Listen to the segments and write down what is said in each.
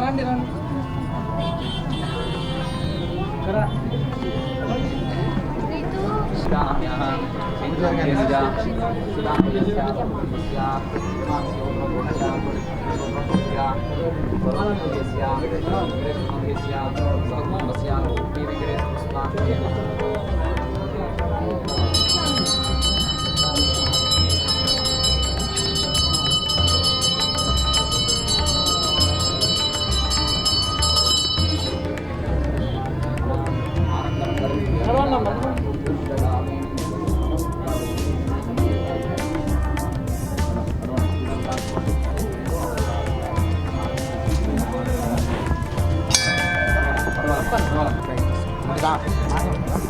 రండి రండి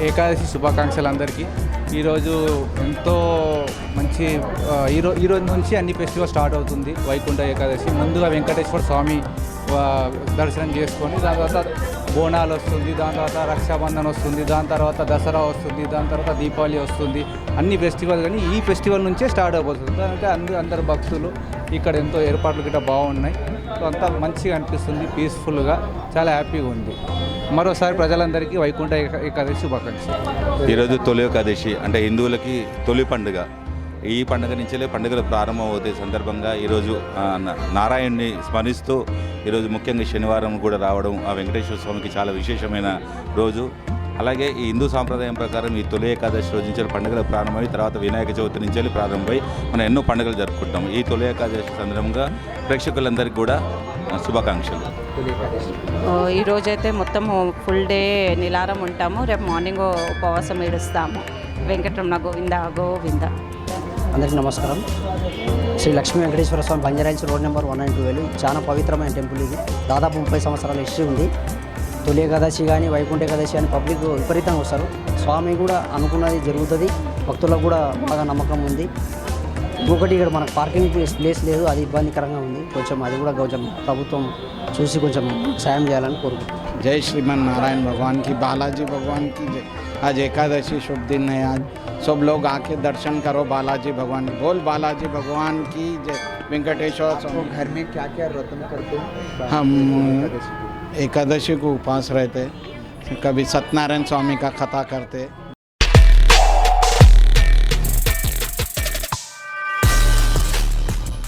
ఏకాదశి శుభాకాంక్షలు అందరికీ. ఈరోజు ఎంతో మంచి ఈరోజు నుంచి అన్ని ఫెస్టివల్ స్టార్ట్ అవుతుంది. వైకుంఠ ఏకాదశి ముందుగా వెంకటేశ్వర స్వామి దర్శనం చేసుకొని దాని తర్వాత బోనాలు వస్తుంది, దాని తర్వాత రక్షాబంధన్ వస్తుంది, దాని తర్వాత దసరా వస్తుంది, దాని తర్వాత దీపావళి వస్తుంది. అన్ని ఫెస్టివల్ కానీ ఈ ఫెస్టివల్ నుంచే స్టార్ట్ అయిపోతుంది. అంటే అందరు భక్తులు ఇక్కడ ఎంతో ఏర్పాట్లు గిట్ట బాగున్నాయి. సో అంతా మంచిగా అనిపిస్తుంది, పీస్ఫుల్గా, చాలా హ్యాపీగా ఉంది. మరోసారి ప్రజలందరికీ వైకుంఠ ఏకాదశి శుభాకాంక్షలు. ఈరోజు తొలి ఏకాదశి అంటే హిందువులకి తొలి పండుగ. ఈ పండుగ నుంచే పండుగలు ప్రారంభమవుతాయి. సందర్భంగా ఈరోజు నారాయణ్ణి స్మరిస్తూ ఈరోజు ముఖ్యంగా శనివారం కూడా రావడం ఆ వెంకటేశ్వర స్వామికి చాలా విశేషమైన రోజు. అలాగే ఈ హిందూ సాంప్రదాయం ప్రకారం ఈ తొలి ఏకాదశి రోజు నుంచి పండుగలు ప్రారంభమై తర్వాత వినాయక చవితి నుంచి ప్రారంభమై మనం ఎన్నో పండుగలు జరుపుకుంటాం. ఈ తొలి ఏకాదశి సందర్భంగా ప్రేక్షకులందరికీ కూడా శుభాకాంక్షలు. ఈరోజైతే మొత్తం ఫుల్ డే నిలారం ఉంటాము. రేపు మార్నింగ్ ఉపవాసం ఏడుస్తాము. వెంకటరమణ గోవింద గోవింద. అందరికీ నమస్కారం. శ్రీ లక్ష్మీ వెంకటేశ్వర స్వామి బంజారాయిల్స్ రోడ్ నెంబర్ 192 చాలా పవిత్రమైన టెంపుల్ ఇది. దాదాపు 30 సంవత్సరాల హిస్టరీ ఉంది. తొలి ఏకాదశి కానీ వైకుంఠ ఏకాదశి కానీ పబ్లిక్ విపరీతంగా వస్తారు. స్వామి కూడా అనుకున్నది జరుగుతుంది. భక్తులకు కూడా బాగా నమ్మకం ఉంది. ఇంకొకటి ఇక్కడ మనకు పార్కింగ్ ప్లేస్ లేదు, అది ఇబ్బందికరంగా ఉంది. కొంచెం అది కూడా కొంచెం ప్రభుత్వం చూసి కొంచెం సాయం చేయాలని కోరుకుంటున్నాం. जय श्रीमन नारायण भगवान की, बालाजी भगवान की जय। आज एकादशी शुभ दिन है। आज सब लोग आके दर्शन करो बालाजी भगवान। बोल बालाजी भगवान की जय। वेंकटेश्वर स्वामी। घर में क्या क्या व्रतम करते हैं? हम एकादशी को उपास रहते, कभी सत्यनारायण स्वामी का कथा करते,